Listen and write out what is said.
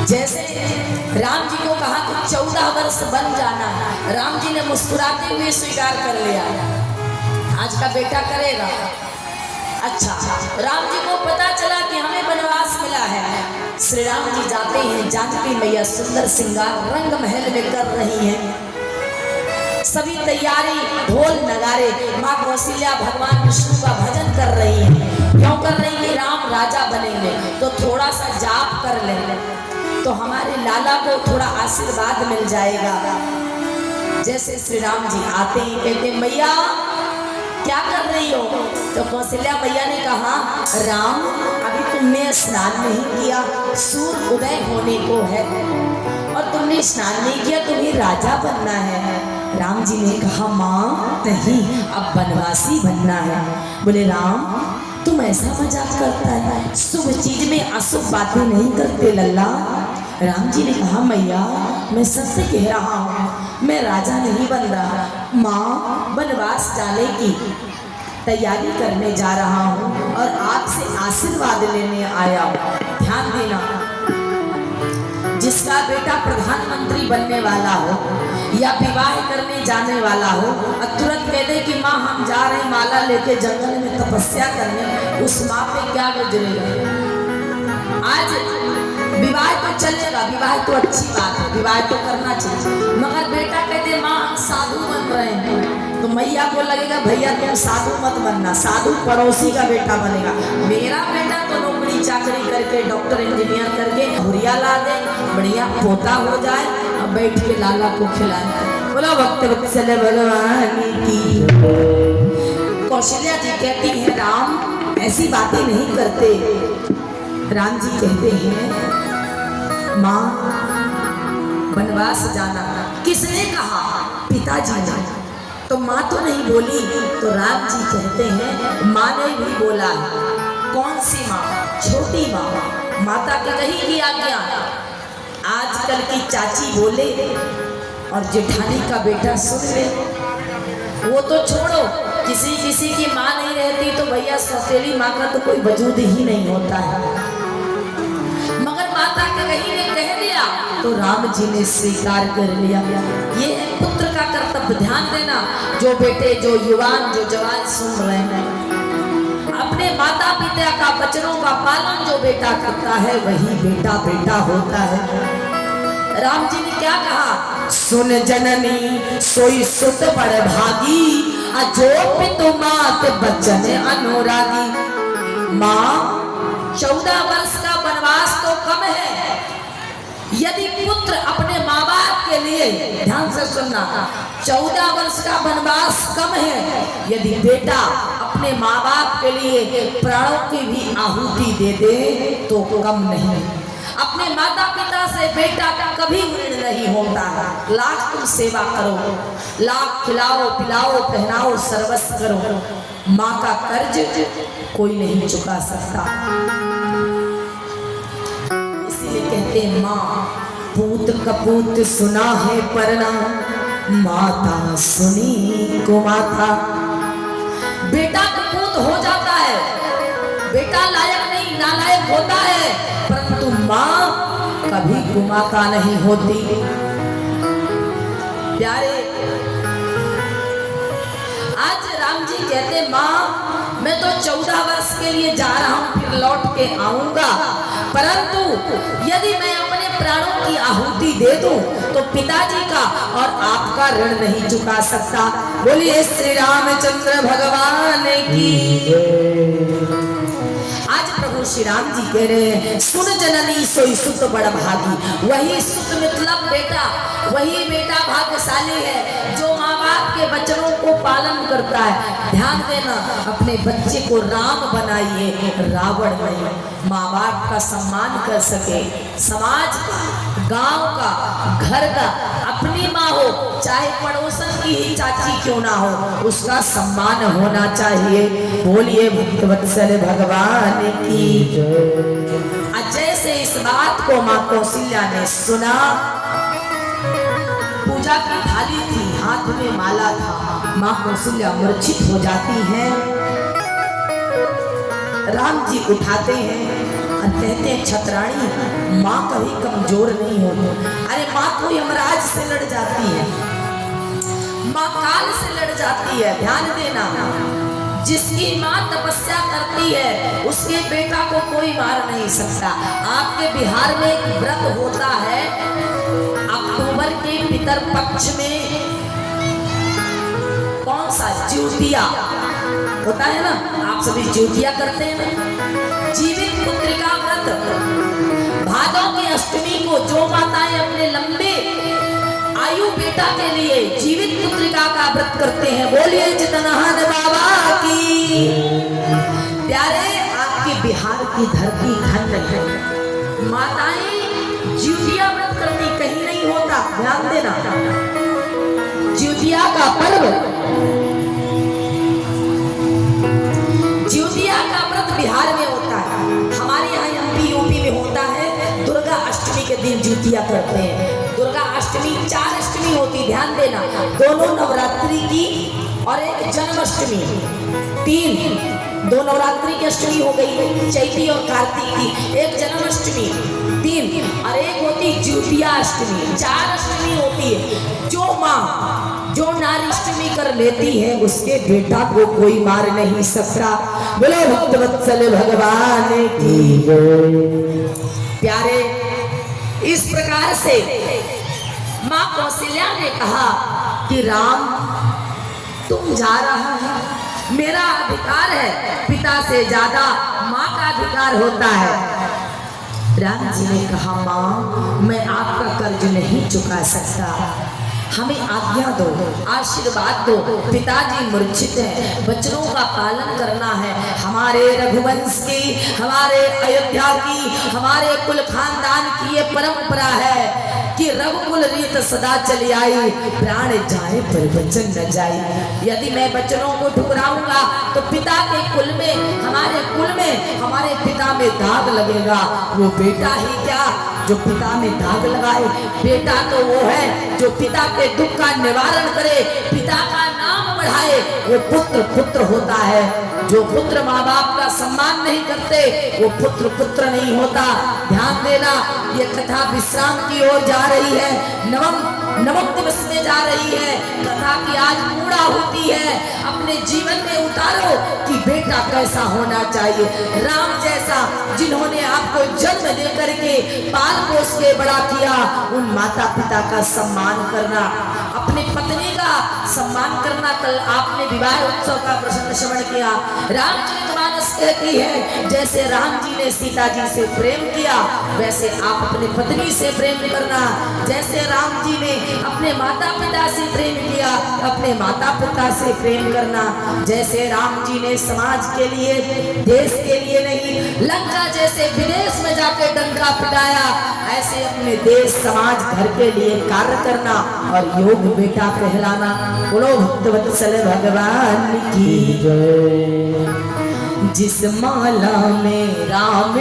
जैसे राम जी को कहा कि 14 वर्ष बन जाना है, राम जी ने मुस्कुराते हुए स्वीकार कर लिया, आज का बेटा करेगा। अच्छा, राम जी को पता चला कि हमें वनवास मिला है। श्री राम जी जाते हैं, जानकी मैया सुंदर श्रृंगार रंग महल में कर रही हैं, सभी तैयारी, ढोल नगारे, माँ कौशल्या भगवान विष्णु का भजन कर रही हैं। क्यों कर रही है? राम राजा बनेंगे तो थोड़ा सा जाप कर लेंगे तो हमारे लाला को थोड़ा आशीर्वाद मिल जाएगा। जैसे श्री राम जी आते ही कहते मैया क्या कर रही हो? तो कौशल्या मैया ने कहा राम अभी तुमने स्नान नहीं किया, सूर्य उदय होने को है और तुमने स्नान नहीं किया, तुम्हें राजा बनना है। राम जी ने कहा माँ नहीं, अब वनवासी बनना है। बोले राम तुम ऐसा मजाक करता है, शुभ चीज में अशुभ बातें नहीं करते लल्ला। राम जी ने कहा मैया मैं सत्य कह रहा हूँ, मैं राजा नहीं बन रहा, माँ वनवास जाने की तैयारी करने जा रहा हूँ और आपसे आशीर्वाद लेने आया हूँ। ध्यान देना, जिसका बेटा प्रधानमंत्री बनने वाला हो या विवाह करने जाने वाला हो और तुरंत कह दे कि माँ हम जा रहे हैं माला लेके जंगल में तपस्या करने, उस माँ पे क्या गुजरेगा? आज विवाह तो चलेगा, विवाह तो अच्छी बात है, विवाह तो करना चाहिए, मगर बेटा कहते माँ हम साधु बन रहे हैं तो मैया को लगेगा भैया तुम साधु मत बनना, साधु पड़ोसी का बेटा बनेगा। मेरा बेटा तो नौकरी चाकरी करके डॉक्टर इंजीनियर करके हुरिया ला दे, बढ़िया पोता हो जाए और बैठ के लाला को खिलाए। बोलो भक्त वत्सल भगवान की। कौशल्या जी कहती है राम ऐसी बातें नहीं करते। राम जी कहते हैं माँ वनवास जाना किसने कहा? पिताजी ने। तो माँ तो नहीं बोली, तो राम जी कहते हैं माँ ने भी बोला है। कौन सी माँ? छोटी माँ, माता की कही की आज्ञा। आजकल की चाची बोले और जेठानी का बेटा सुन ले, वो तो छोड़ो, किसी किसी की माँ नहीं रहती तो भैया सौतेली माँ का तो कोई वजूद ही नहीं होता है, मगर माता के कहीं ने कह दिया तो राम जी ने स्वीकार कर लिया। ये है पुत्र का कर्तव्य। ध्यान देना, जो बेटे, जो युवान, जो जवान सुन रहे हैं, अपने माता पिता का वचनों का पालन जो बेटा करता है वही बेटा बेटा होता है। राम जी ने क्या कहा? सुन जननी सोई सुत बड़ भागी, जो पितु मात बचन अनुरागी। माँ 14 वर्ष का वनवास तो कम है, यदि पुत्र अपने माँ बाप के लिए, ध्यान से सुनना, 14 वर्ष का वनवास कम है, यदि बेटा अपने माँ बाप के लिए प्राणों की भी आहुति दे दे तो कम नहीं। अपने माता पिता से बेटा कभी ऋण नहीं होता है। लाख तुम सेवा करो, लाख खिलाओ पिलाओ पहनाओ सर्वस्व करो, माँ का कर्ज कोई नहीं चुका सकता। इसीलिए कहते हैं माँ पूत कपूत सुना है परना, माता सुनी को माता। बेटा कपूत हो जाता है, बेटा लायक नहीं नालायक होता है, परंतु माँ कभी कुमाता नहीं होती। प्यारे, आज राम जी कहते माँ मैं तो 14 वर्ष के लिए जा रहा हूँ, फिर लौट के आऊंगा, परंतु यदि मैं अपने प्राणों की आहुति दे दूं तो पिताजी का और आपका ऋण नहीं चुका सकता। बोलिए श्री रामचंद्र भगवान की। आज प्रभु श्री राम जी कह रहे हैं सुन जननी सोई सुत बड़ भागी। वही सुत मतलब बेटा, वही बेटा भाग्यशाली है जो माँ बाप के वचनों को पालन करता है। ध्यान देना, अपने बच्चे को राम बनाइए, रावण नहीं। माँ बाप का सम्मान कर सके, समाज का, गांव का, घर का, अपनी माँ हो चाहे पड़ोसन की ही चाची क्यों ना हो, उसका सम्मान होना चाहिए। बोलिए भक्त वत्सल भगवान की। जैसे इस बात को माँ कौशल्या ने सुना, पूजा की थाली थी, हाथ में माला था, माँ कौशल्या मूर्छित हो जाती हैं। राम जी उठाते हैं, और कहते हैं छतरानी माँ कभी कमजोर नहीं होती। अरे माँ तो यमराज से लड़ जाती है, माँ काल से लड़ जाती है। ध्यान देना, जिसकी माँ तपस्या करती है उसके बेटा को कोई मार नहीं सकता। आपके बिहार में एक व्रत होता है अक्टूबर के पितर पक्ष में, कौन सा, ज्योतिया होता है ना, आप सभी ज्योतिया करते हैं ना। जीवित पुत्रिका व्रत, भादों की अष्टमी को जो माताएं अपने लंबे आयु बेटा के लिए जीवित पुत्रिका का व्रत करते हैं, बोलिए जितनाहन बाबा की। प्यारे, आपके बिहार की धरती धन्य है, माताएं ज्योतिया व्रत करती कहीं नहीं होता। ध्यान देना, ज्योतिया का पर्व, ज्योतिया का व्रत बिहार में होता है। हमारे यहाँ एमपी यूपी में होता है, दुर्गा अष्टमी के दिन ज्योतिया करते हैं। दुर्गा अष्टमी 4 अष्टमी होती, ध्यान देना, दोनों नवरात्रि की और एक जन्माष्टमी, 3 दो नवरात्रि की अष्टमी हो गई, चैती और कार्तिक की, एक जन्माष्टमी 3 और एक होती ज्योतिया अष्टमी, 4 अष्टमी होती है। जो माँ, जो नारी अष्टमी कर लेती है उसके बेटा को कोई मार नहीं सकता। बोलो भक्तवत्सल भगवान की प्यारे, इस प्रकार से माँ कौशल्या ने कहा कि राम तुम जा रहा है, मेरा अधिकार है, पिता से ज्यादा माँ का अधिकार होता है। राम जी ने कहा माँ मैं आपका कर्ज नहीं चुका सकता, हमें आज्ञा दो, आशीर्वाद दो। पिताजी मूर्छित हैं, बच्चों का पालन करना है। हमारे रघुवंश की, हमारे अयोध्या की, हमारे कुल खानदान की ये परंपरा है कि रघुकुल रीत सदा चली आई, प्राण जाए पर वचन न जाए। यदि मैं बच्चों को ठुकराऊंगा तो पिता के कुल में, हमारे कुल में, हमारे पिता में दाग लगेगा। वो बेटा ही क्या जो पिता में दाग लगाए, बेटा तो वो है जो पिता के दुख का निवारण करे, पिता का नाम बढ़ाए, वो पुत्र पुत्र होता है। जो पुत्र माँ बाप का सम्मान नहीं करते वो पुत्र पुत्र नहीं होता। ध्यान देना, ये कथा विश्राम की ओर जा रही है, नवम दिवस में जा रही है। कथा की आज पूरा होती है, अपने जीवन में उतारो कि बेटा कैसा होना चाहिए, राम जैसा, जिन्होंने आपको जन्म दे करके पाल पोस के बड़ा किया, उन माता पिता का सम्मान करना, अपनी पत्नी का सम्मान करना। कल आपने विवाह उत्सव का प्रसंग श्रवण किया। रामचरितमानस कहती है जैसे राम जी ने सीता जी से प्रेम किया वैसे आप अपनी पत्नी से प्रेम करना। जैसे राम जी ने अपने माता पिता से प्रेम किया, अपने माता पिता से प्रेम करना। जैसे राम जी ने समाज के लिए, देश के लिए नहीं, लंका जैसे विदेश में जाकर डंका पिटाया, ऐसे अपने देश समाज घर के लिए कार्य करना और योग बेटा कहलाना। बोलो भक्तवत्सल भगवान की जय। जिस माला में राम